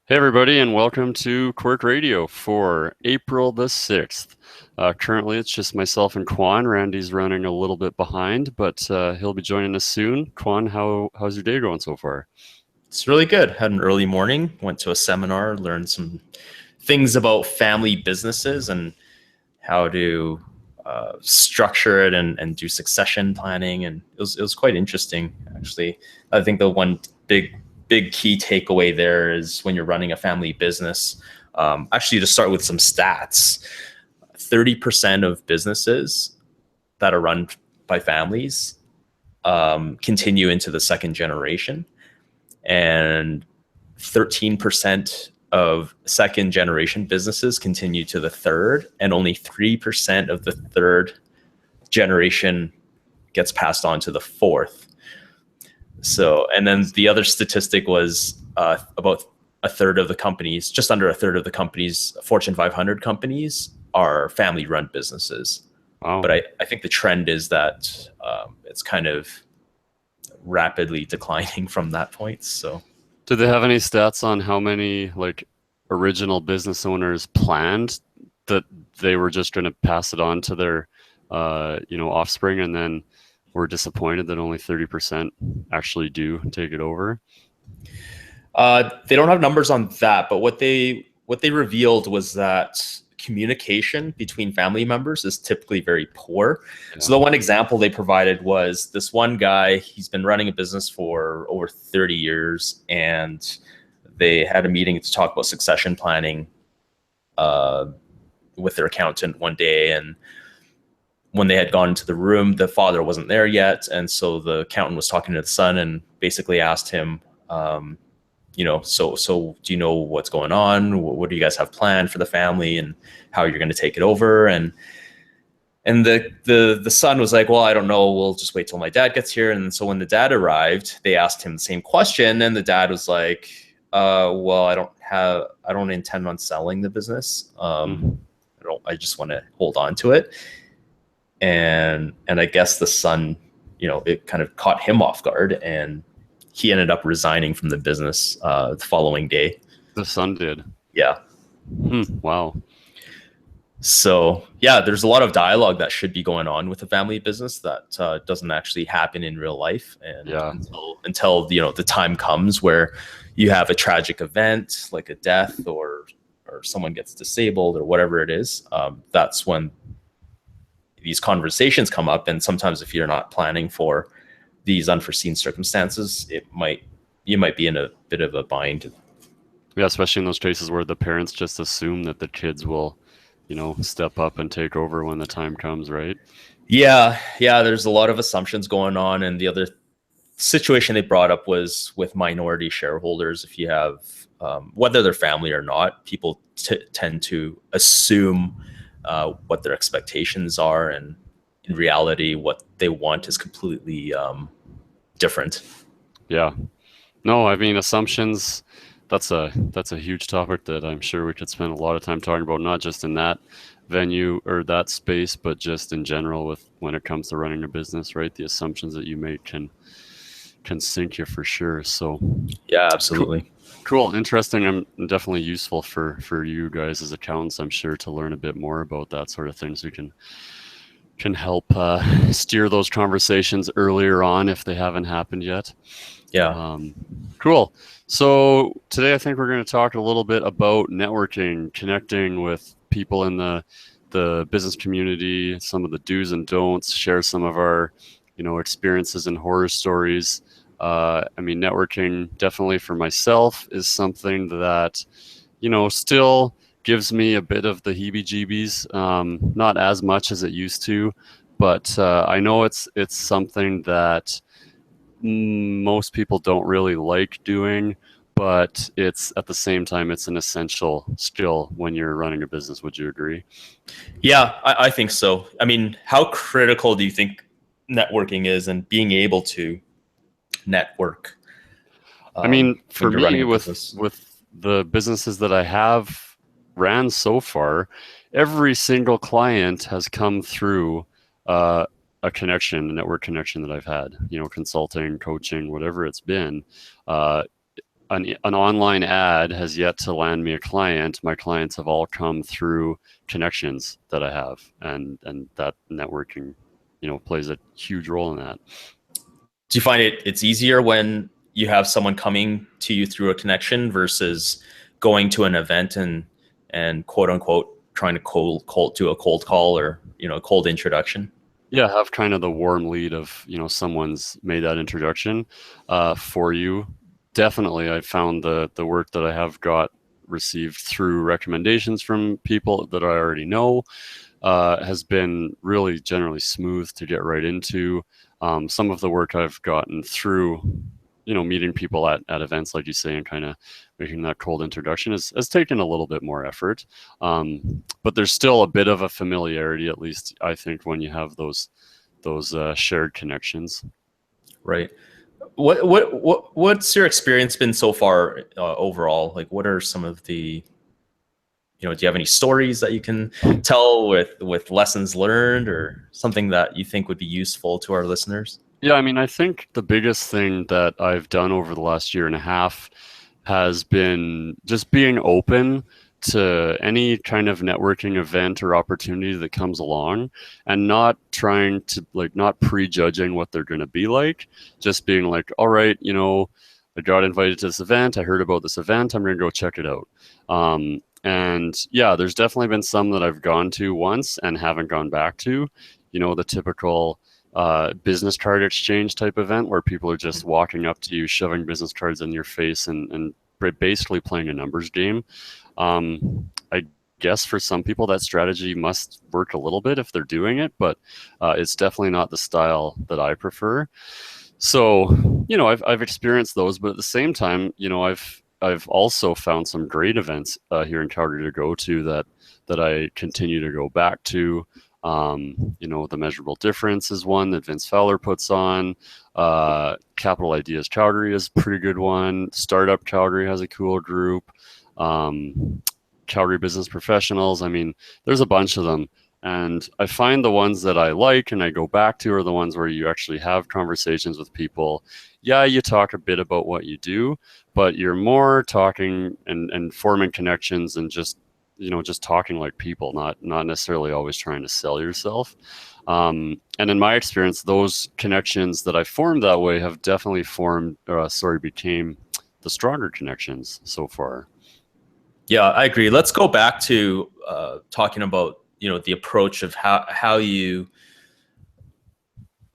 Hey, everybody, and welcome to Quirk Radio for April the 6th. Currently, it's just myself and Quan. Randy's running a little bit behind, but he'll be joining us soon. Quan, how's your day going so far? It's really good. Had an early morning, went to a seminar, learned some things about family businesses and how to structure it and do succession planning. And it was quite interesting, actually. I think the one big key takeaway there is when you're running a family business, actually to start with some stats, 30% of businesses that are run by families continue into the second generation, and 13% of second generation businesses continue to the third, and only 3% of the third generation gets passed on to the fourth. So, and then the other statistic was about a third of the companies, just under a third of the companies, Fortune 500 companies, are family run businesses. Wow. But I think the trend is that it's kind of rapidly declining from that point. So, Do they have any stats on how many original business owners planned that they were just going to pass it on to their offspring, and then were disappointed that only 30% actually do take it over? they don't have numbers on that, but what they revealed was that communication between family members is typically very poor. Yeah. So the one example they provided was this one guy. He's been running a business for over 30 years, and they had a meeting to talk about succession planning with their accountant one day. And when they had gone into the room, the father wasn't there yet, and so the accountant was talking to the son and basically asked him, so do you know what's going on? What do you guys have planned for the family, and how you're going to take it over? And the son was like, well, I don't know. We'll just wait till my dad gets here. And so when the dad arrived, they asked him the same question, and the dad was like, well, I don't intend on selling the business. I just want to hold on to it. And I guess the son, it kind of caught him off guard, and he ended up resigning from the business the following day. The son did. Yeah. Wow. So yeah, there's a lot of dialogue that should be going on with a family business that doesn't actually happen in real life. And Yeah. until the time comes where you have a tragic event like a death or someone gets disabled or whatever it is, that's when these conversations come up. And sometimes if you're not planning for these unforeseen circumstances, you might be in a bit of a bind. Yeah, especially in those cases where the parents just assume that the kids will, step up and take over when the time comes, right? Yeah, there's a lot of assumptions going on. And the other situation they brought up was with minority shareholders. If you have, whether they're family or not, people tend to assume what their expectations are, and in reality, what they want is completely different. Yeah. No, I mean, assumptions, that's a huge topic that I'm sure we could spend a lot of time talking about, not just in that venue or that space, but just in general with when it comes to running a business, right? The assumptions that you make can sink you for sure. So yeah, absolutely. Cool. Interesting. And definitely useful for you guys as accountants, I'm sure, to learn a bit more about that sort of thing, so you can help steer those conversations earlier on if they haven't happened yet. Yeah. Cool. So today I think we're going to talk a little bit about networking, connecting with people in the business community, some of the do's and don'ts, share some of our, experiences and horror stories. I mean, networking definitely for myself is something that, still gives me a bit of the heebie-jeebies, not as much as it used to, but I know it's something that most people don't really like doing, but it's at the same time, it's an essential skill when you're running a business. Would you agree? Yeah, I think so. I mean, how critical do you think networking is, and being able to network? I mean, for me, with business? the businesses that I have ran so far, every single client has come through a connection, a network connection that I've had, consulting, coaching, whatever it's been. an online ad has yet to land me a client. My clients have all come through connections that I have, and that networking, plays a huge role in that. Do you find it's easier when you have someone coming to you through a connection versus going to an event and quote unquote trying to cold do a cold call or a cold introduction? Yeah, have kind of the warm lead of, someone's made that introduction for you. Definitely, I found the work that I have got received through recommendations from people that I already know has been really generally smooth to get right into. Some of the work I've gotten through, meeting people at events, like you say, and kind of making that cold introduction has taken a little bit more effort. But there's still a bit of a familiarity, at least I think, when you have those shared connections. Right. What's your experience been so far overall? Like, what are some of the do you have any stories that you can tell with lessons learned or something that you think would be useful to our listeners? Yeah, I mean, I think the biggest thing that I've done over the last year and a half has been just being open to any kind of networking event or opportunity that comes along, and not trying to, like, not prejudging what they're going to be like, just being like, all right, I got invited to this event, I heard about this event, I'm going to go check it out. And yeah, there's definitely been some that I've gone to once and haven't gone back to, the typical business card exchange type event where people are just walking up to you, shoving business cards in your face, and basically playing a numbers game. I guess for some people that strategy must work a little bit if they're doing it, but it's definitely not the style that I prefer. So, I've experienced those, but at the same time, I've also found some great events here in Calgary to go to that I continue to go back to. The Measurable Difference is one that Vince Fowler puts on. Capital Ideas Calgary is a pretty good one. Startup Calgary has a cool group. Calgary Business Professionals. I mean, there's a bunch of them. And I find the ones that I like and I go back to are the ones where you actually have conversations with people. Yeah, you talk a bit about what you do, but you're more talking and forming connections and just talking like people, not necessarily always trying to sell yourself. And in my experience, those connections that I formed that way have definitely became the stronger connections so far. Yeah, I agree. Let's go back to talking about the approach of how you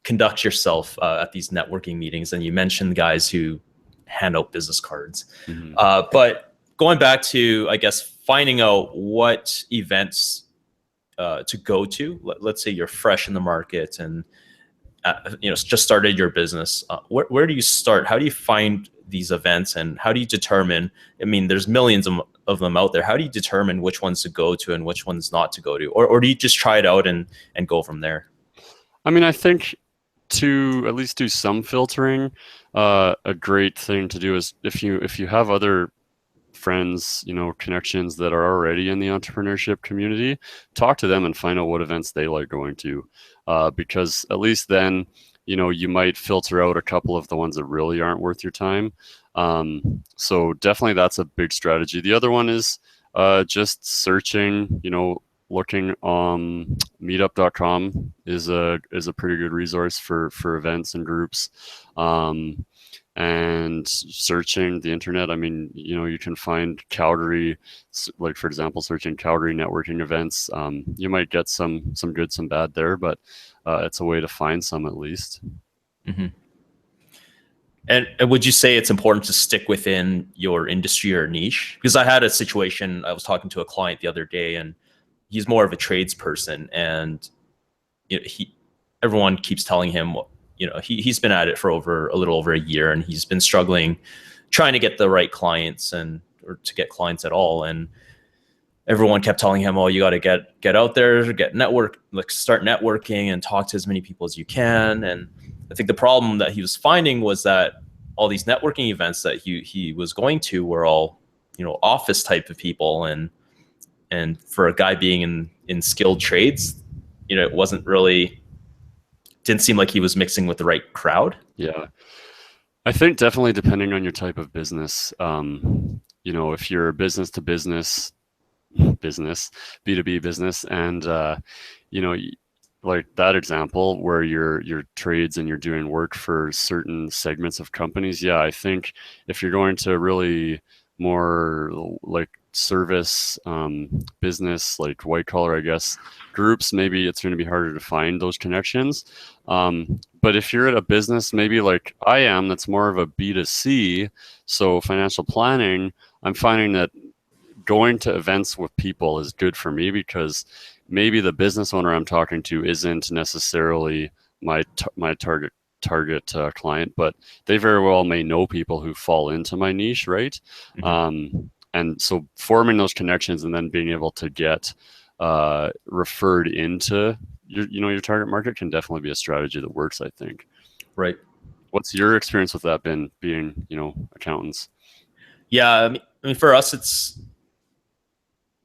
conduct yourself at these networking meetings. And you mentioned guys who hand out business cards. Mm-hmm. But going back to, I guess, finding out what events to go to. Let's say you're fresh in the market and just started your business. Where do you start? How do you find these events, and how do you determine? I mean, there's millions of them out there. How do you determine which ones to go to and which ones not to go to, or do you just try it out and go from there? I mean, I think to at least do some filtering, a great thing to do is if you have other friends, connections that are already in the entrepreneurship community, talk to them and find out what events they like going to, because at least then, you might filter out a couple of the ones that really aren't worth your time. So definitely that's a big strategy. The other one is just searching, looking on meetup.com is a pretty good resource for events and groups. And searching the internet, I mean, you can find Calgary, like for example, searching Calgary networking events. You might get some good, some bad there, but it's a way to find some at least. Mm-hmm. And would you say it's important to stick within your industry or niche? Because I had a situation, I was talking to a client the other day, and he's more of a tradesperson, and everyone keeps telling him, he's been at it for a little over a year, and he's been struggling trying to get the right clients or to get clients at all. And everyone kept telling him, "Oh, you got to get out there, start networking, and talk to as many people as you can." And I think the problem that he was finding was that all these networking events that he was going to were all, office type of people, and for a guy being in skilled trades, it didn't seem like he was mixing with the right crowd. Yeah. I think definitely depending on your type of business, if you're business to business, B2B business, and you know, like that example where your trades and you're doing work for certain segments of companies. Yeah, I think if you're going to really more like service business, like white collar, I guess, groups, maybe it's going to be harder to find those connections. But if you're at a business, maybe like I am, that's more of a B2C, so financial planning, I'm finding that going to events with people is good for me because maybe the business owner I'm talking to isn't necessarily my target client, but they very well may know people who fall into my niche, right? Mhm. And so forming those connections and then being able to get referred into your target market can definitely be a strategy that works, I think. Right. What's your experience with that been, being accountants? Yeah. I mean, for us, it's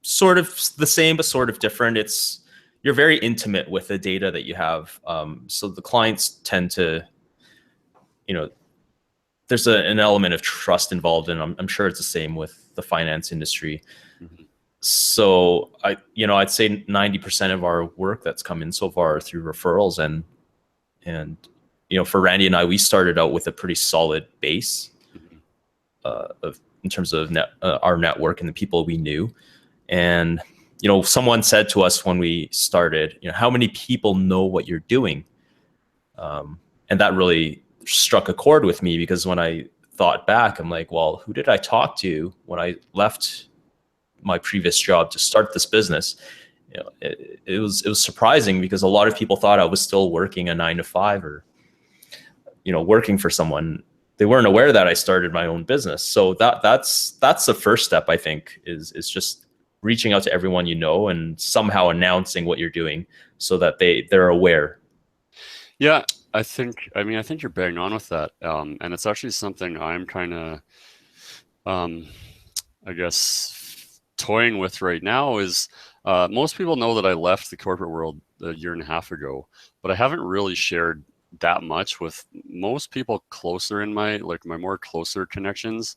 sort of the same, but sort of different. It's you're very intimate with the data that you have. So the clients tend to, you know, there's an element of trust involved, and I'm sure it's the same with the finance industry. Mhm. So I'd say 90% of our work that's come in so far are through referrals, and for Randy and I, we started out with a pretty solid base Mhm. of in terms of our network and the people we knew. And someone said to us when we started, how many people know what you're doing? And that really struck a chord with me, because when I thought back, I'm like, well, who did I talk to when I left my previous job to start this business? It was surprising, because a lot of people thought I was still working a 9 to 5, or working for someone. They weren't aware that I started my own business. So that's the first step, I think, is just reaching out to everyone you know and somehow announcing what you're doing, so that they're aware. Yeah, I think you're bang on with that. And it's actually something I'm kind of, um, I guess, toying with right now is most people know that I left the corporate world a year and a half ago, but I haven't really shared that much with most people closer in my more closer connections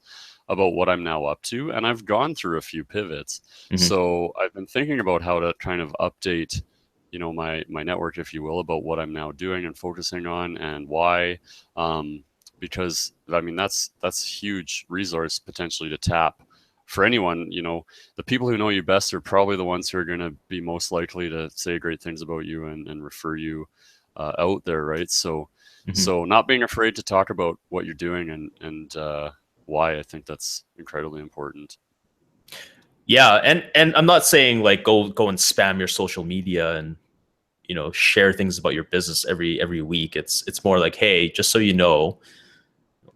about what I'm now up to. And I've gone through a few pivots. Hmm. So I've been thinking about how to kind of update, my network, if you will, about what I'm now doing and focusing on and why. Um, because I mean that's a huge resource potentially to tap for anyone. The people who know you best are probably the ones who are going to be most likely to say great things about you and refer you out there, right? So Hmm. so not being afraid to talk about what you're doing and why, I think that's incredibly important. Yeah, and I'm not saying like go and spam your social media and share things about your business every week. It's more like, hey, just so you know,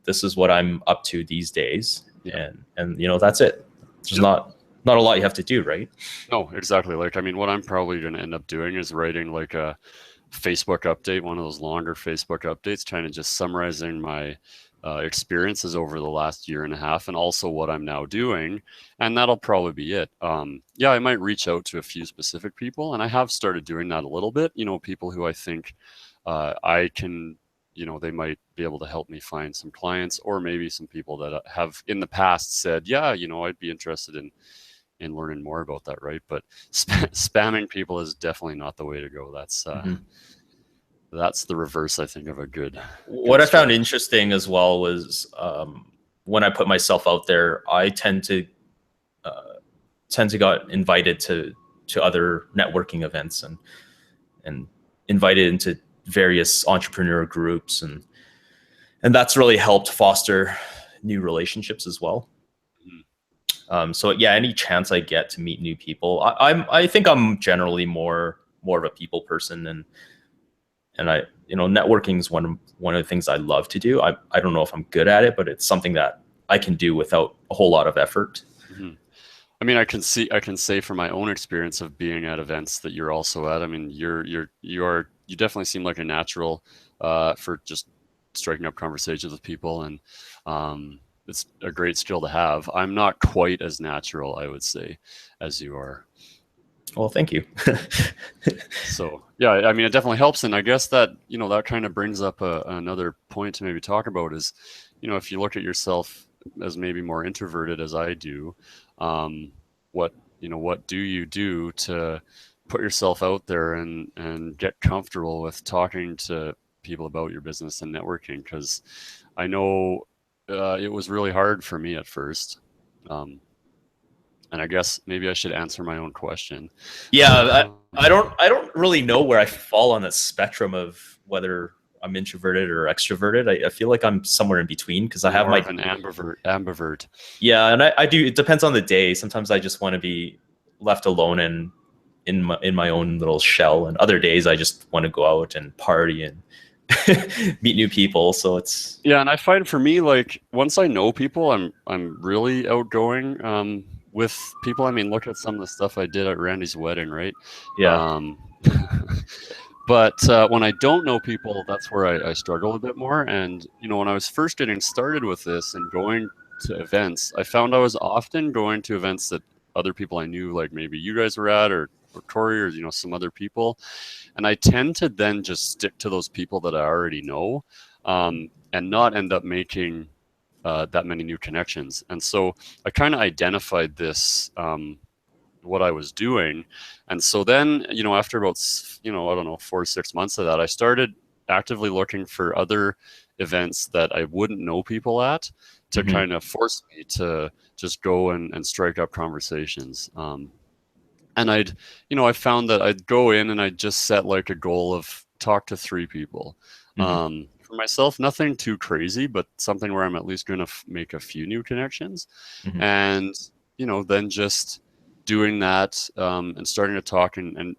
this is what I'm up to these days, Yeah. and that's it. There's Yep. not a lot you have to do, right? No, exactly. Like, I mean, what I'm probably going to end up doing is writing like a Facebook update, one of those longer Facebook updates, kind of just summarizing my experiences over the last year and a half and also what I'm now doing. And that'll probably be it. Yeah, I might reach out to a few specific people, and I have started doing that a little bit, people who I think I can, they might be able to help me find some clients, or maybe some people that have in the past said, yeah, I'd be interested in learning more about that, right? But spamming people is definitely not the way to go. Hmm. That's the reverse, I think, of a good What I found strategy. interesting as well was, when I put myself out there, I tend to got invited to other networking events, and invited into various entrepreneur groups, and that's really helped foster new relationships as well. Mhm. So yeah, any chance I get to meet new people, I think I'm generally more of a people person, and networking is one of the things I love to do. I don't know if I'm good at it, but it's something that I can do without a whole lot of effort. Mhm. I mean, I can say from my own experience of being at events that you're also at. I mean, you definitely seem like a natural for just striking up conversations with people, and it's a great skill to have. I'm not quite as natural, I would say, as you are. Well, thank you. So yeah, I mean, it definitely helps, and I guess that that kind of brings up another point to maybe talk about is, if you look at yourself as maybe more introverted as I do, um, what what do you do to put yourself out there and get comfortable with talking to people about your business and networking? Because I know it was really hard for me at first. Um, and I guess maybe I should answer my own question. Yeah, I don't really know where I fall on that spectrum of whether I'm introverted or extroverted. I feel like I'm somewhere in between because I You're have more my of an ambivert. yeah, and I do. It depends on the day. Sometimes I just want to be left alone and in my own little shell, and other days I just want to go out and party and meet new people. So it's Yeah, and I find for me, like once I know people, I'm really outgoing with people. I mean, look at some of the stuff I did at Randy's wedding, right? yeah. Um, but when I don't know people, that's where I struggle a bit more. And when I was first getting started with this and going to events, I found I was often going to events that other people I knew, like maybe you guys were at, or Tori, or some other people, and I tend to then just stick to those people that I already know, and not end up making that many new connections. And so I kind of identified this, what I was doing. And so then, after about, I don't know, 4 or 6 months of that, I started actively looking for other events that I wouldn't know people at, to Hmm. kind of force me to just go and strike up conversations. And I found that I'd go in and I'd just set like a goal of talk to 3 people. Hmm. For myself, nothing too crazy, but something where I'm at least going to make a few new connections. Hmm. And, then just doing that, and starting to talk, and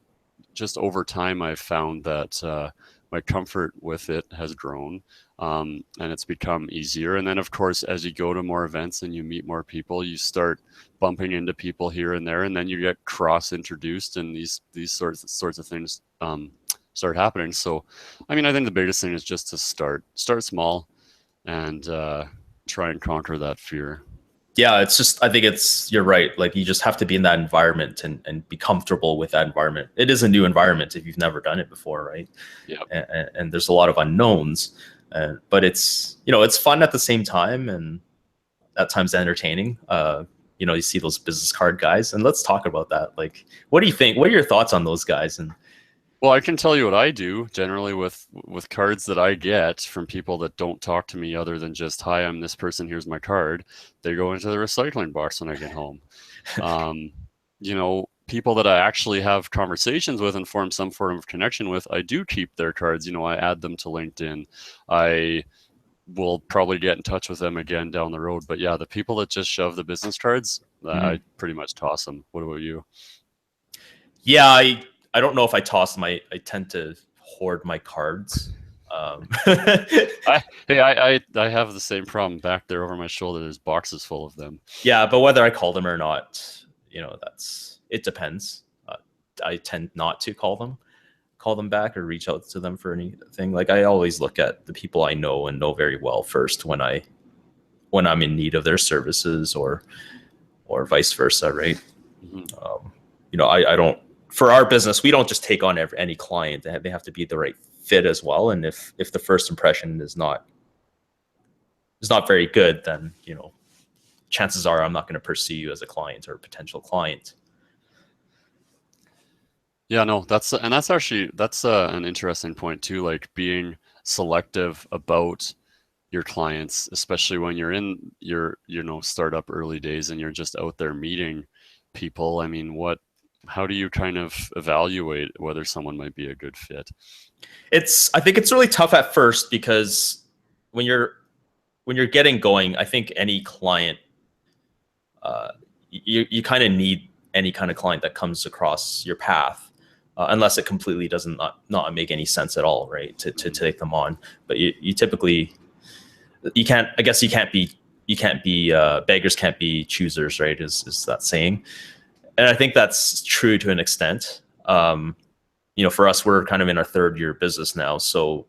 just over time, I've found that my comfort with it has grown, and it's become easier. And then, of course, as you go to more events and you meet more people, you start bumping into people here and there, and then you get cross introduced, and these sorts of things start happening. So, I mean, I think the biggest thing is just to start small, and try and conquer that fear. Yeah, it's just I think it's you're right. Like you just have to be in that environment and be comfortable with that environment. It is a new environment if you've never done it before, right? Yeah. And there's a lot of unknowns, but it's fun at the same time and at times entertaining. You see those business card guys, and let's talk about that. Like, what do you think? What are your thoughts on those guys? And Well, I can tell you what I do generally with cards that I get from people that don't talk to me other than just, "Hi, I'm this person. Here's my card." They go into the recycling box when I get home. People that I actually have conversations with and form some form of connection with, I do keep their cards. I add them to LinkedIn. I will probably get in touch with them again down the road. But yeah, the people that just shove the business cards, Mhm. I pretty much toss them. What about you? Yeah, I don't know if I toss them. I tend to hoard my cards. Um, I have the same problem back there over my shoulder. There's boxes full of them. yeah, but whether I call them or not, that's it depends. I tend not to call them back or reach out to them for anything. Like I always look at the people I know and know very well first when I'm in need of their services or vice versa, right? Mhm. I don't for our business we don't just take on any client. They have to be the right fit as well. And if the first impression is not very good, then chances are I'm not going to pursue you as a client or a potential client. Yeah, no, that's actually an interesting point too, like being selective about your clients, especially when you're in your startup early days and you're just out there meeting people. I mean, how do you kind of evaluate whether someone might be a good fit? I think it's really tough at first because when you're getting going, I think any client, you kind of need any kind of client that comes across your path, unless it completely doesn't not make any sense at all, right? To Mhm. take them on, but you typically you can't. I guess you can't be beggars can't be choosers, right? Is that saying? And I think that's true to an extent. For us, we're kind of in our third year of business now, so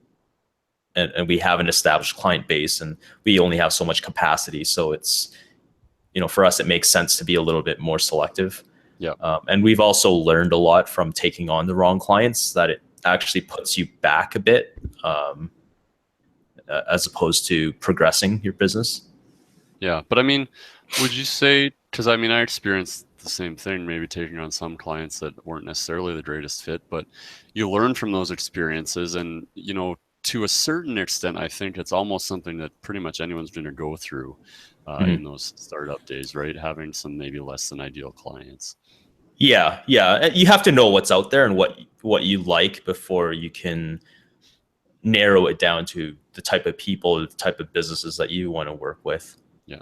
and we have an established client base, and we only have so much capacity. So it's for us, it makes sense to be a little bit more selective. Yeah. And we've also learned a lot from taking on the wrong clients that it actually puts you back a bit. as opposed to progressing your business. Yeah, but I mean, would you say, because I mean, I experienced the same thing, maybe taking on some clients that weren't necessarily the greatest fit, but you learn from those experiences. And, to a certain extent, I think it's almost something that pretty much anyone's going to go through in Mhm. those startup days, right? Having some maybe less than ideal clients. Yeah, yeah. You have to know what's out there and what you like before you can narrow it down to the type of people, the type of businesses that you want to work with. Yeah.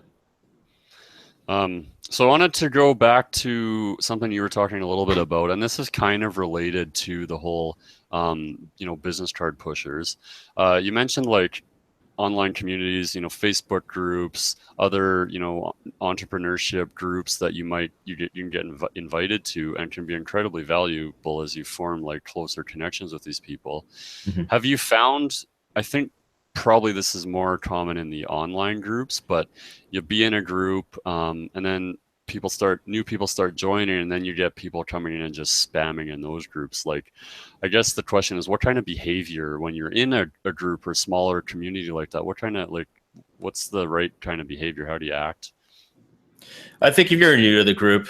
So I wanted to go back to something you were talking a little bit about, and this is kind of related to the whole, business card pushers. You mentioned like online communities, Facebook groups, other, entrepreneurship groups that you can get invited to and can be incredibly valuable as you form like closer connections with these people. Mhm. Have you found, I think probably this is more common in the online groups, but you be in a group and then new people start joining, and then you get people coming in and just spamming in those groups. Like, I guess the question is, what kind of behavior when you're in a group or smaller community like that, what's the right kind of behavior? How do you act? I think if you're new to the group,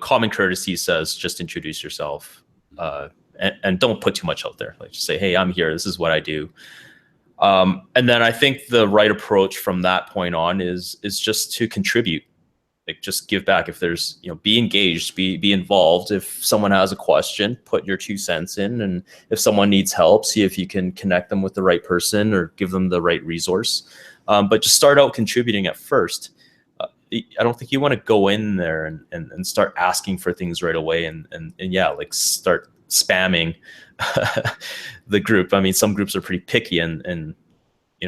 common courtesy says just introduce yourself, and don't put too much out there. Like just say, "Hey, I'm here. This is what I do." And then I think the right approach from that point on is just to contribute, like just give back. If there's, be engaged, be involved. If someone has a question, put your 2 cents in, and if someone needs help, see if you can connect them with the right person or give them the right resource. But just start out contributing at first. I don't think you want to go in there and start asking for things right away and yeah, like start spamming the group. I mean, some groups are pretty picky and they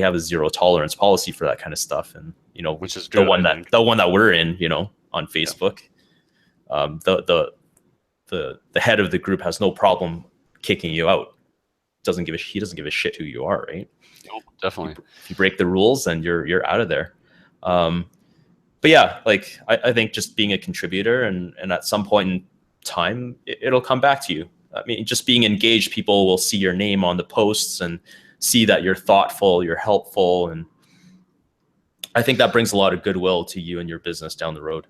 have a zero tolerance policy for that kind of stuff. And Which is the good, one I that think. the one that we're in, on Yeah. Facebook, the head of the group has no problem kicking you out. He doesn't give a shit who you are, right? Nope, definitely. If you break the rules, then you're out of there. Um, but yeah, like I think just being a contributor and at some point in time, it'll come back to you. I mean, just being engaged, people will see your name on the posts and see that you're thoughtful, you're helpful, and I think that brings a lot of goodwill to you and your business down the road.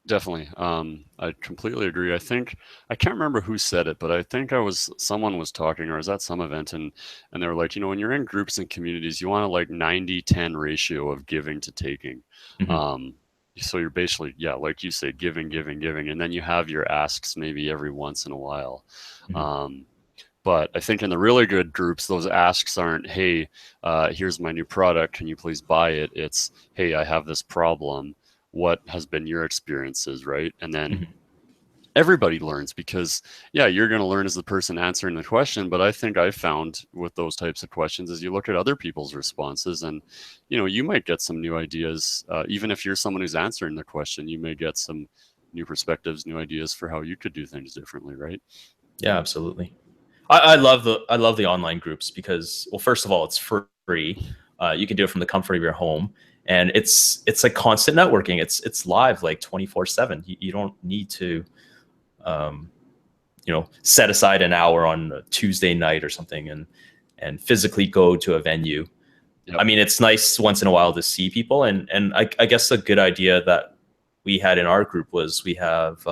Definitely. I completely agree. I can't remember who said it, but I think someone was talking or I was at some event, and they were like, when you're in groups and communities, you want a like 90-10 ratio of giving to taking. Mhm. Um, so you're basically, yeah, like you say, giving, giving, giving, and then you have your asks maybe every once in a while. Mhm. Um, but I think in the really good groups, those asks aren't, hey, here's my new product. Can you please buy it? It's, hey, I have this problem. What has been your experiences, right? And then Mhm. everybody learns because, yeah, you're going to learn as the person answering the question. But I think I found with those types of questions is you look at other people's responses and, you might get some new ideas. Even if you're someone who's answering the question, you may get some new perspectives, new ideas for how you could do things differently, right? Yeah, absolutely. I love the online groups because, well, first of all, it's free. You can do it from the comfort of your home, and it's like constant networking. It's live, like 24/7. You don't need to um, set aside an hour on a Tuesday night or something and physically go to a venue. I Yep. mean, it's nice once in a while to see people, and I guess a good idea that we had in our group was we have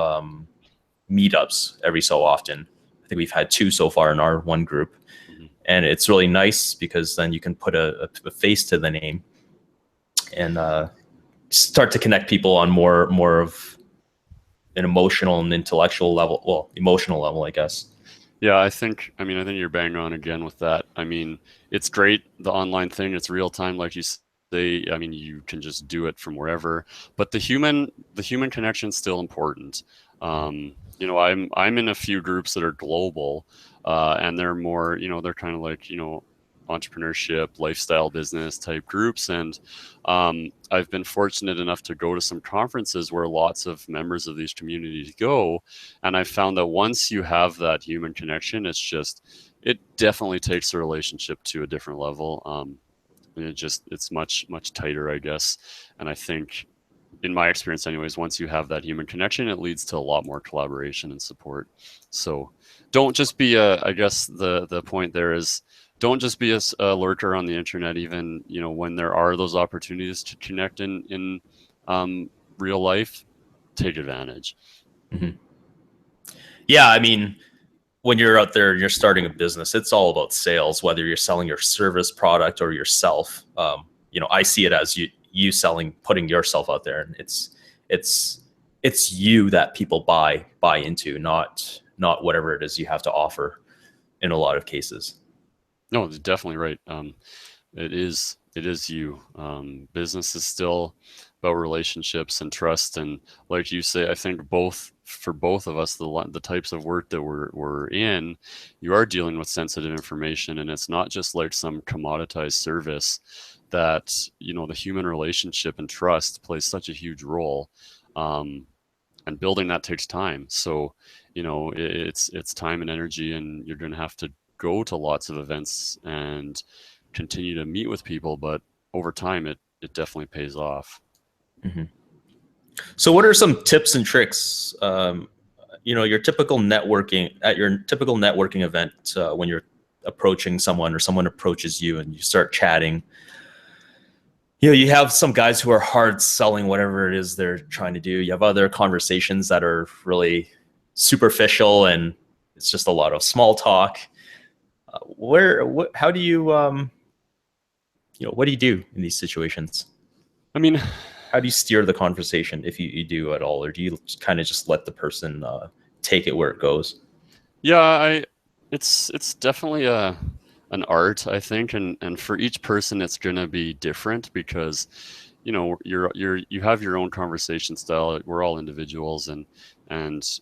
meetups every so often. I think we've had two so far in our one group, Mhm. and it's really nice because then you can put a face to the name and start to connect people on more of an emotional and intellectual level. Well, emotional level, I guess. Yeah, I think you're bang on again with that. I mean, it's great, the online thing, it's real time, like you say. I mean, you can just do it from wherever, but the human connection's still important. I'm in a few groups that are global, and they're more, they're kind of like, entrepreneurship, lifestyle business type groups. And I've been fortunate enough to go to some conferences where lots of members of these communities go. And I found that once you have that human connection, it definitely takes the relationship to a different level. And it's much, much tighter, I guess. And I think, in my experience anyways, once you have that human connection, it leads to a lot more collaboration and support. So don't just be I guess the point there is, don't just be a lurker on the internet. Even when there are those opportunities to connect in um, real life, take advantage. Mhm. Yeah, I mean, when you're out there and you're starting a business, it's all about sales, whether you're selling your service product or yourself. I see it as you selling, putting yourself out there, and it's it's you that people buy into, not whatever it is you have to offer in a lot of cases. No, definitely right. It is you. Business is still about relationships and trust, and like you say, I think for both of us, the types of work that we're in, you are dealing with sensitive information, and it's not just like some commoditized service. That the human relationship and trust plays such a huge role, um, and building that takes time. So it's time and energy, and you're going to have to go to lots of events and continue to meet with people, but over time it definitely pays off. Mhm. So, what are some tips and tricks? Your typical networking at your typical networking event when you're approaching someone or someone approaches you and you start chatting. You have some guys who are hard selling whatever it is they're trying to do. You have other conversations that are really superficial and it's just a lot of small talk. How do what do you do in these situations? I mean, How do you steer the conversation if you do at all, or do you kind of just let the person take it where it goes? yeah, I it's definitely a an art, I think, and for each person it's going to be different because you have your own conversation style. We're all individuals, and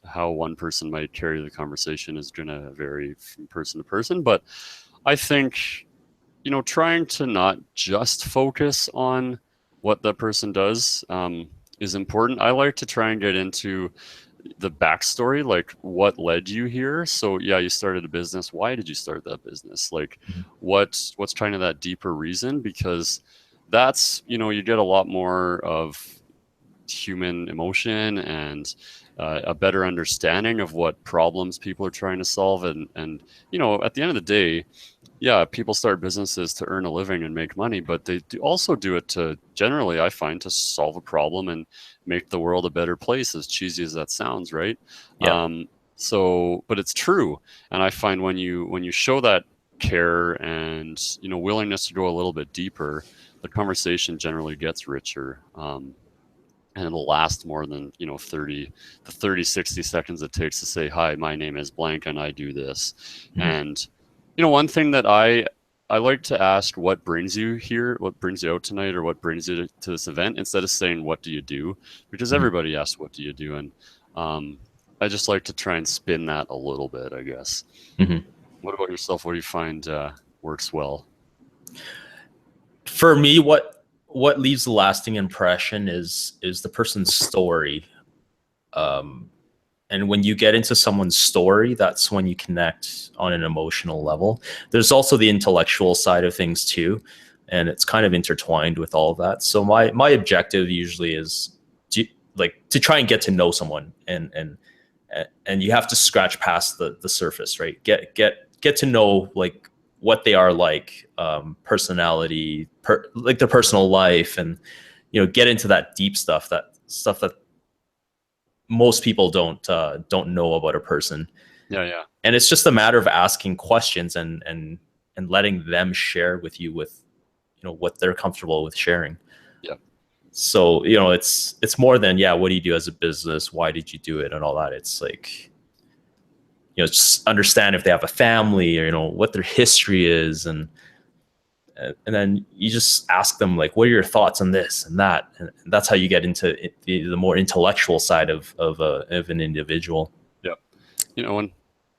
how one person might carry the conversation is going to vary from person to person. But I think trying to not just focus on what that person does is important. I like to try and get into the backstory, like what led you here. So yeah, you started a business. Why did you start that business? Like, Mhm. what's kind of that deeper reason? Because that's you get a lot more of human emotion and a better understanding of what problems people are trying to solve. And at the end of the day, yeah, people start businesses to earn a living and make money, but they also do it to generally, I find, to solve a problem and make the world a better place, as cheesy as that sounds, right? Yeah. But it's true. And I find when you show that care and willingness to go a little bit deeper, the conversation generally gets richer. And it'll last more than 30 seconds it takes to say, hi, my name is blank and I do this. Mhm. And one thing that I like to ask, what brings you here, what brings you out tonight, or what brings you to this event, instead of saying what do you do, because Mhm. everybody asks what do you do. And I just like to try and spin that a little bit, I guess. Mhm. What about yourself? What do you find works well? For me, what leaves a lasting impression is the person's story. Um, and when you get into someone's story, that's when you connect on an emotional level. There's also the intellectual side of things too, and it's kind of intertwined with all of that. So my objective usually is to try and get to know someone, and you have to scratch past the surface, right? Get to know like what they are like, personality, like their personal life, and get into that deep stuff, that most people don't know about a person. Yeah, yeah, And it's just a matter of asking questions and letting them share with you with what they're comfortable with sharing. yeah, So it's more than, yeah, what do you do as a business, why did you do it, and all that. It's like, just understand if they have a family, or what their history is, and then you just ask them like, what are your thoughts on this and that, and that's how you get into the more intellectual side of an individual. yeah.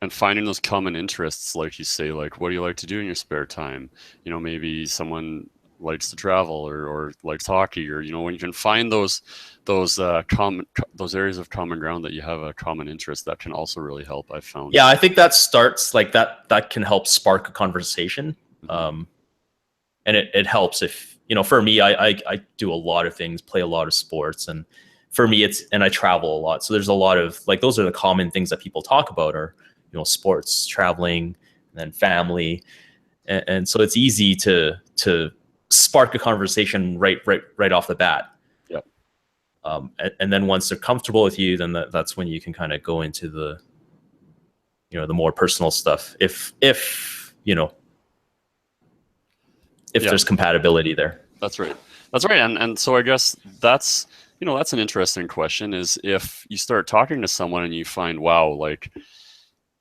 And finding those common interests, like you say, like what do you like to do in your spare time? Maybe someone likes to travel, or likes hockey, or when you can find those areas of common ground that you have a common interest, that can also really help, I've found. Yeah, I think that starts like that can help spark a conversation. Hmm. um, and it helps if, for me, I do a lot of things, play a lot of sports, and for me and I travel a lot, so there's a lot of like, those are the common things that people talk about are, sports, traveling, and then family. and so it's easy to spark a conversation right off the bat. Yep. And then once they're comfortable with you, then that's when you can kind of go into the, you know, the more personal stuff. If Yeah. there's compatibility there. That's right. And so I guess that's, you know, that's an interesting question, is if you start talking to someone and you find, wow, like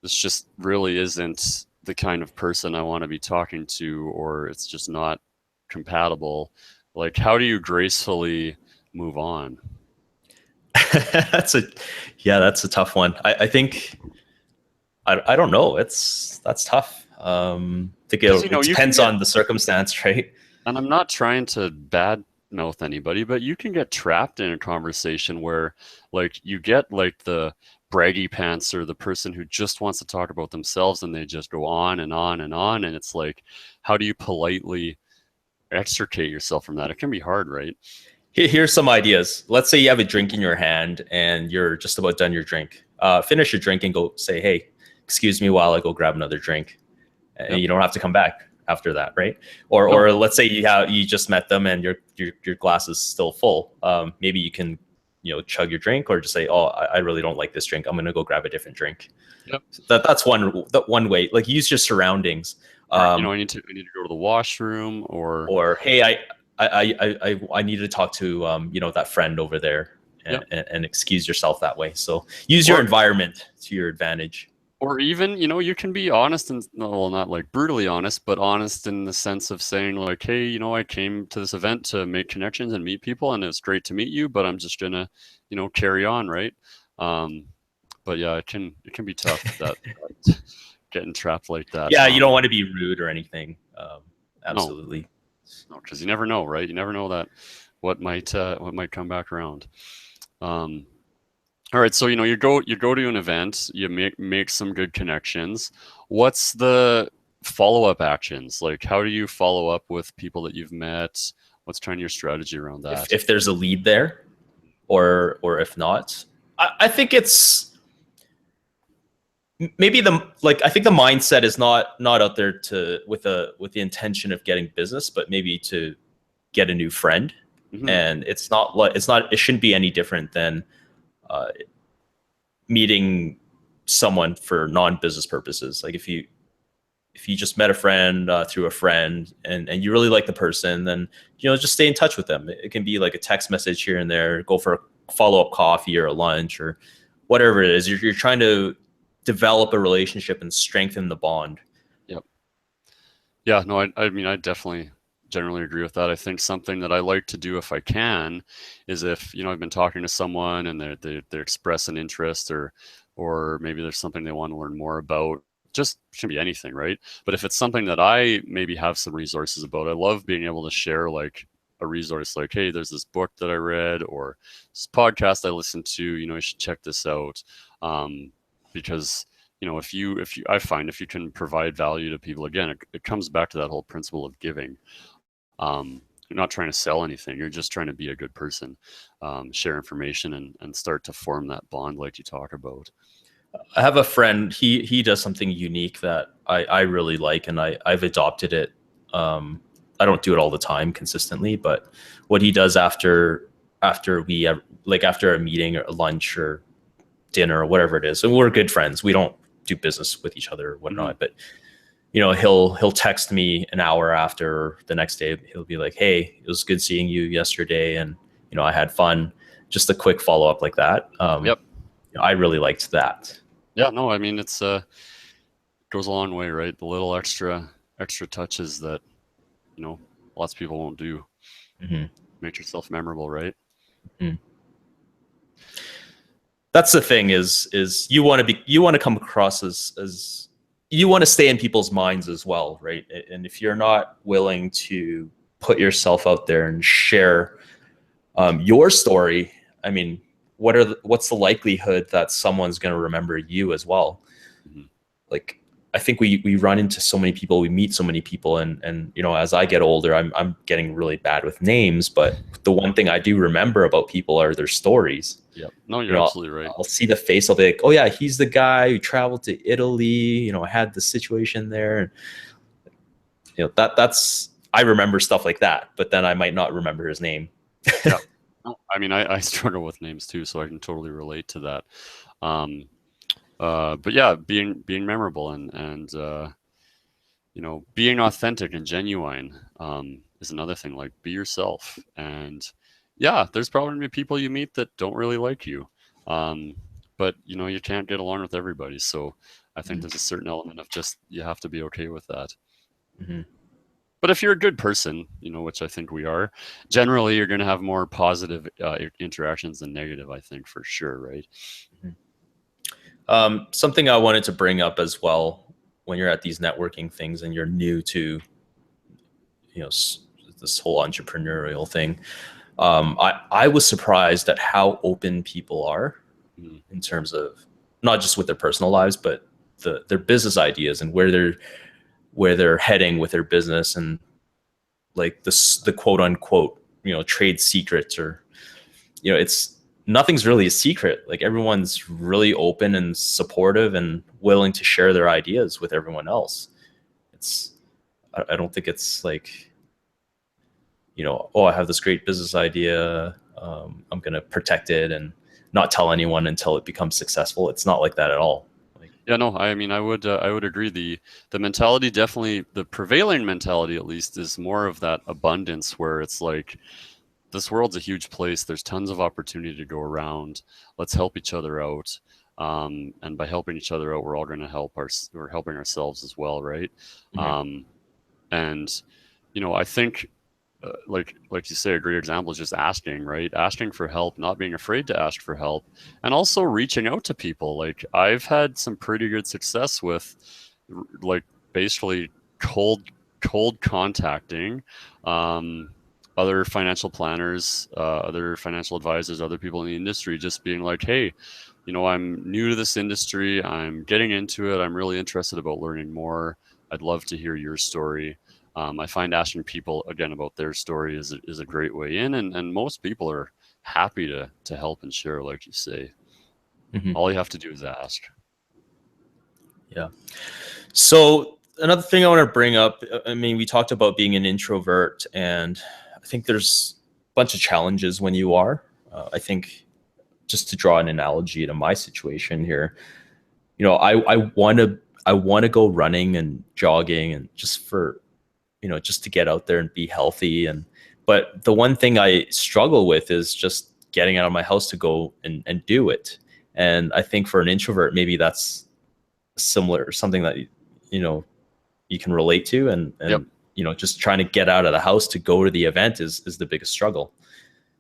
this just really isn't the kind of person I want to be talking to, or it's just not compatible. Like, how do you gracefully move on? that's a tough one. I think I don't know. That's tough. I think You know, it depends on the circumstance, right? And I'm not trying to bad mouth anybody, but you can get trapped in a conversation where, like, you get like the braggy pants or the person who just wants to talk about themselves, and they just go on and on and on. And it's like, how do you politely extricate yourself from that? It can be hard, right? Here's some ideas. Let's say you have a drink in your hand and you're just about done your drink. Finish your drink and go say, "Hey, excuse me while I go grab another drink." And Yep. you don't have to come back after that, right? Or let's say you just met them and your glass is still full. Maybe you can, you know, chug your drink, or just say, "Oh, I really don't like this drink. I'm gonna go grab a different drink." Yep. That's one way. Like, use your surroundings. You know, I need to go to the washroom, Or hey, I need to talk to you know, that friend over there, and excuse yourself that way. So use your environment to your advantage. or even, you know, you can be honest, and, well, not like brutally honest, but honest in the sense of saying, like, hey, you know, I came to this event to make connections and meet people, and it's great to meet you, but I'm just gonna, you know, carry on, right? But yeah, it can be tough, that getting trapped like that. Yeah, you don't want to be rude or anything. Absolutely. No, because you never know, right? You never know that what might come back around. All right, so, you know, you go to an event, you make some good connections. What's the follow-up actions? Like, how do you follow up with people that you've met? What's kind of your strategy around that? If there's a lead there, or if not, I think it's maybe I think the mindset is not out there with the intention of getting business, but maybe to get a new friend. Mm-hmm. And it shouldn't be any different than meeting someone for non-business purposes. Like, if you just met a friend through a friend, and you really like the person, then, you know, just stay in touch with them. It can be like a text message here and there, go for a follow-up coffee or a lunch or whatever it is. You're trying to develop a relationship and strengthen the bond. Yep. Yeah, no, I mean, I definitely generally agree with that. I think something that I like to do, if I can, is, if, you know, I've been talking to someone and they express an interest, or maybe there's something they want to learn more about. Just can be anything, right? But if it's something that I maybe have some resources about, I love being able to share, like, a resource, like, hey, there's this book that I read, or this podcast I listened to, you know, you should check this out. Because, you know, I find if you can provide value to people, again, it comes back to that whole principle of giving. You're not trying to sell anything. You're just trying to be a good person, share information, and start to form that bond like you talk about. I have a friend, he does something unique that I really like, and I've adopted it. I don't do it all the time consistently, but what he does after we have, like, after a meeting or a lunch or dinner or whatever it is, and we're good friends, we don't do business with each other or whatnot, Mm-hmm. but, you know, he'll text me an hour after, the next day he'll be like, "Hey, it was good seeing you yesterday, and, you know, I had fun." Just a quick follow-up like that. Yep. You know, I really liked that. Yeah, no, I mean, it's goes a long way, right? The little extra touches that, you know, lots of people won't do. Mm-hmm. Make yourself memorable, right? Mm-hmm. That's the thing, is you want to come across as you want to stay in people's minds as well, right? And if you're not willing to put yourself out there and share your story, I mean, what's the likelihood that someone's going to remember you as well? Mm-hmm. Like, I think we run into so many people, we meet so many people, and you know, as I get older, I'm getting really bad with names, but the one thing I do remember about people are their stories. Yep. No, you're absolutely right. I'll see the face, I'll be like, "Oh yeah, he's the guy who traveled to Italy, you know, I had the situation there." that's I remember stuff like that, but then I might not remember his name. Yeah. No, I mean, I struggle with names too, so I can totally relate to that. Um, but yeah, being memorable and being authentic and genuine is another thing. Like, be yourself. And yeah, there's probably gonna be people you meet that don't really like you. Um, but you can't get along with everybody. So I think there's a certain element of just you have to be okay with that. Mm-hmm. But if you're a good person, which I think we are, generally you're going to have more positive interactions than negative, I think, for sure, right? Something I wanted to bring up as well when you're at these networking things and you're new to, you know, this whole entrepreneurial thing. I was surprised at how open people are Mm. in terms of not just with their personal lives, but their business ideas and where they're heading with their business, and like the quote unquote, trade secrets, or, it's nothing's really a secret. Like, everyone's really open and supportive and willing to share their ideas with everyone else. It's, I don't think it's like, oh, I have this great business idea. I'm going to protect it and not tell anyone until it becomes successful. It's not like that at all. Like, Yeah, no, I mean, I would agree. The mentality, definitely, the prevailing mentality at least, is more of that abundance where it's like, this world's a huge place. There's tons of opportunity to go around. Let's help each other out. And by helping each other out, we're all going to we're helping ourselves as well, right? mhm, Um, and I think, like you say, a great example is just asking, right? Asking for help, not being afraid to ask for help, and also reaching out to people. Like, I've had some pretty good success with, like, basically cold contacting um, other financial planners, other financial advisors, other people in the industry, just being like, hey, I'm new to this industry. I'm getting into it. I'm really interested about learning more. I'd love to hear your story. I find asking people again about their story is a great way in, and most people are happy to help and share, like you say. mhm. All you have to do is ask. Yeah. So another thing I want to bring up, I mean, we talked about being an introvert, and I think there's a bunch of challenges when you are. I think, just to draw an analogy to my situation here, I want to go running and jogging, and just to get out there and be healthy. But the one thing I struggle with is just getting out of my house to go and do it. And I think for an introvert, maybe that's similar, something that you know you can relate to, Yep. and just trying to get out of the house to go to the event is the biggest struggle.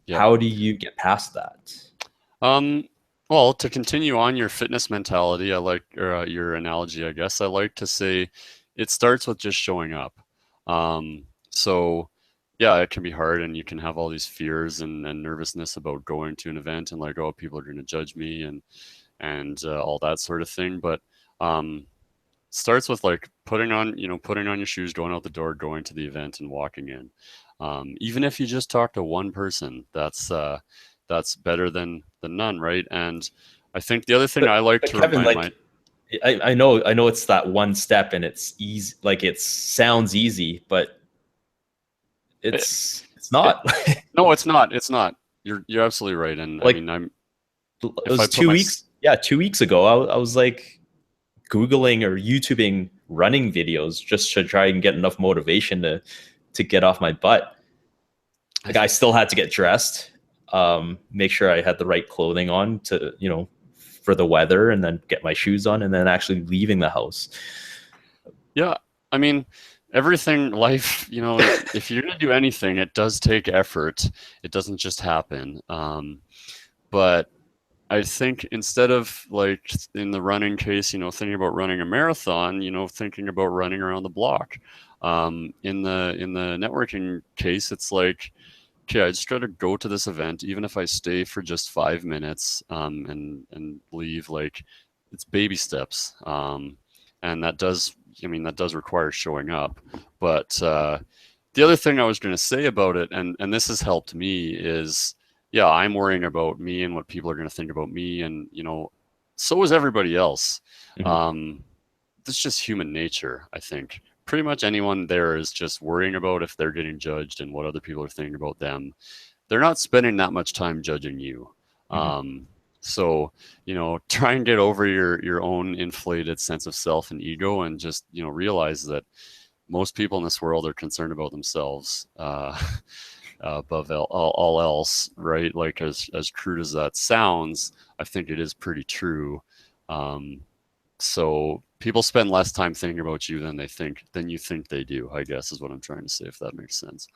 Yep. How do you get past that? Um, well, to continue on your fitness mentality, I like your analogy, I guess. I like to say it starts with just showing up. So yeah, it can be hard, and you can have all these fears and nervousness about going to an event, and like, oh, people are going to judge me, and all that sort of thing. But um, starts with, like, putting on your shoes, going out the door, going to the event, and walking in. Even if you just talk to one person, that's better than none, right? And I think the other thing I like But to Kevin, remind like, I know it's that one step, and it's easy, like it sounds easy, but it, it's it, not. no, it's not. It's not. You're absolutely right. And I Like, mean, it if I was put 2 weeks. Yeah, 2 weeks ago, I was like Googling or YouTubing running videos just to try and get enough motivation to get off my butt. I Like, I think, still had to get dressed, make sure I had the right clothing on to, for the weather, and then get my shoes on, and then actually leaving the house. yeah, I mean, everything life, if you're gonna do anything, it does take effort. It doesn't just happen. But I think, instead of, like, in the running case, thinking about running a marathon, thinking about running around the block. In the networking case, it's like, okay, I just got to go to this event, even if I stay for just 5 minutes, and leave. Like, it's baby steps, and that does require showing up. But the other thing I was going to say about it, and this has helped me, is, yeah, I'm worrying about me and what people are going to think about me, and so is everybody else. Mhm. Um, that's just human nature, I think. pretty much anyone there is just worrying about if they're getting judged and what other people are thinking about them. They're not spending that much time judging you. Mhm. So, try and get over your own inflated sense of self and ego, and just, realize that most people in this world are concerned about themselves, above all else, right? Like, as crude as that sounds, I think it is pretty true. Um, so people spend less time thinking about you than you think they do, I guess, is what I'm trying to say, if that makes sense.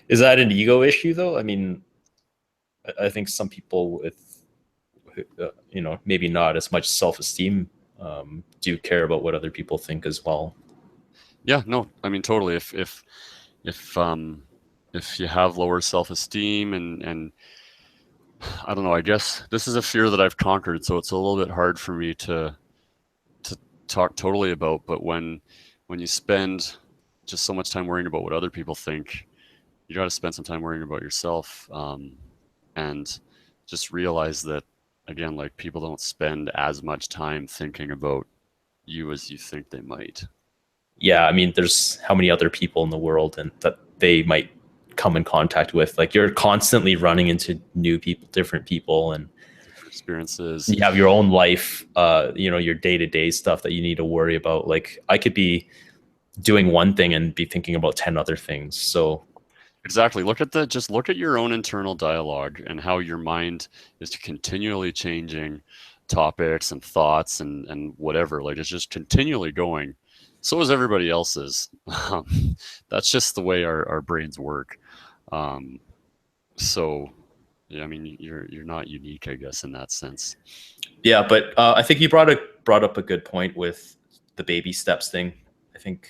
Is that an ego issue though? I mean, I think some people with, maybe not as much self-esteem, do care about what other people think as well. Yeah, no, I mean, totally. If if you have lower self-esteem, and I don't know, I guess this is a fear that I've conquered, so it's a little bit hard for me to talk totally about. But when you spend just so much time worrying about what other people think, you got to spend some time worrying about yourself, and just realize that, again, like, people don't spend as much time thinking about you as you think they might. Yeah, I mean, there's how many other people in the world and that they might come in contact with. Like you're constantly running into new people, different people, and Different experiences. you have your own life, your day-to-day stuff that you need to worry about. Like I could be doing one thing and be thinking about 10 other things. So Exactly. Just look at your own internal dialogue and how your mind is continually changing topics and thoughts and whatever. Like, it's just continually going. So is everybody else's. That's just the way our brains work. Um, so yeah, I mean, you're not unique, I guess, in that sense. yeah, but I think you brought up a good point with the baby steps thing. I think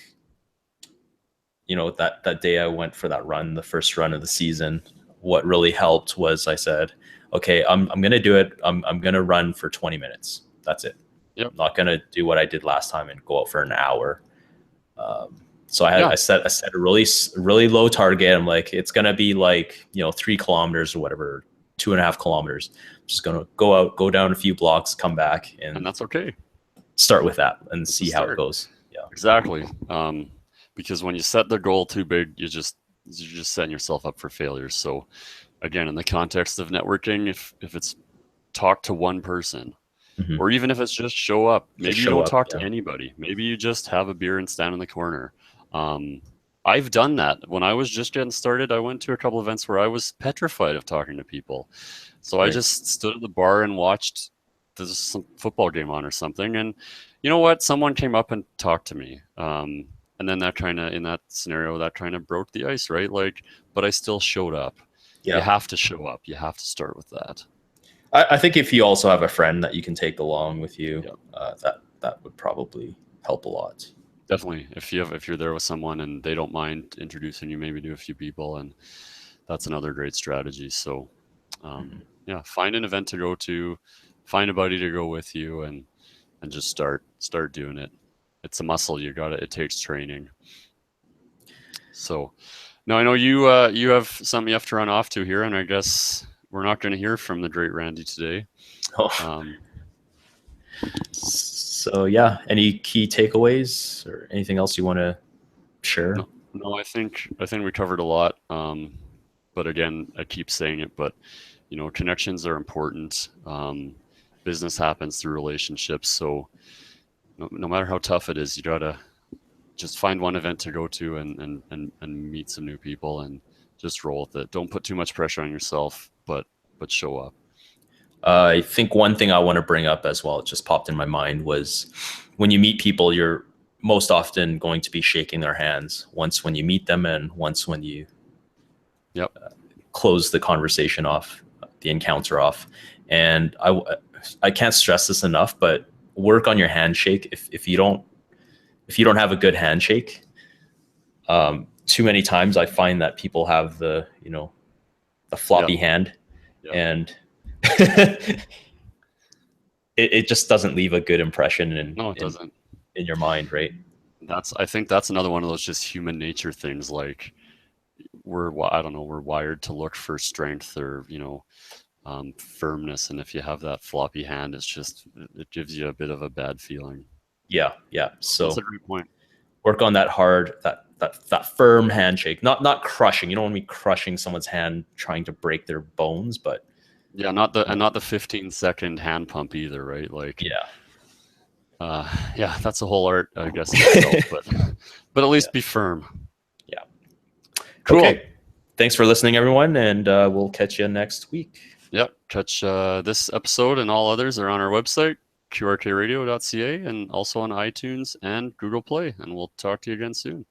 that day I went for that run, the first run of the season, what really helped was I said, okay, I'm gonna do it. I'm gonna run for 20 minutes. That's it. Yep. I'm not gonna do what I did last time and go out for an hour. So Yeah. I set a really low target. I'm like, it's gonna be like 3 kilometers or whatever, 2.5 kilometers. I'm just gonna go out, go down a few blocks, come back, And and that's okay. start with that and That's a see how it start. goes. Yeah. Exactly. Because when you set the goal too big, you're just setting yourself up for failure. So again, in the context of networking, if it's talk to one person, Mhm. or even if it's just show up, Just maybe you show don't up. talk to Yeah. anybody. Maybe you just have a beer and stand in the corner. Um, I've done that. When I was just getting started, I went to a couple events where I was petrified of talking to people. So I Right. just stood at the bar and watched some football game on or something. And you know what? Someone came up and talked to me. And then in that scenario, that kind of broke the ice, right? Like, but I still showed up. You Yeah. have to show up. You have to start with that. I think if you also have a friend that you can take along with you, Yeah, that would probably help a lot. definitely. If you're there with someone and they don't mind introducing you, maybe to a few people, and that's another great strategy. So, Mhm. yeah, find an event to go to, find a buddy to go with you, and just start doing it. It's a muscle. It takes training. So now I know you have something you have to run off to here, and I guess we're not going to hear from the great Randy today. Oh, Um, so yeah, any key takeaways or anything else you want to share? no, no, I think we covered a lot. But again, I keep saying it, but connections are important. Business happens through relationships, so no matter how tough it is, you gotta just find one event to go to, and meet some new people, and just roll with it. Don't put too much pressure on yourself, but show up. I think one thing I want to bring up as well, it just popped in my mind, was when you meet people, you're most often going to be shaking their hands once when you meet them and once when you Yep. close the conversation off, the encounter off. And I can't stress this enough, but work on your handshake. If you don't have a good handshake, too many times I find that people have the Yep. floppy hand, Yep. and it just doesn't leave a good impression No, it doesn't. in your mind, right? I think that's another one of those just human nature things. Like, I don't know, we're wired to look for strength, or firmness, and if you have that floppy hand, it gives you a bit of a bad feeling. Yeah, yeah. That's a So great point. work on that hard, that firm handshake. Not crushing. You don't want to be crushing someone's hand trying to break their bones, but Yeah, not the 15-second hand pump either, right? Like, yeah. yeah, that's a whole art, I guess, in itself. But at Yeah. least be firm. Yeah. Cool. Okay. Thanks for listening, everyone, and we'll catch you next week. Yep. Catch this episode and all others are on our website, qrkradio.ca, and also on iTunes and Google Play. And we'll talk to you again soon.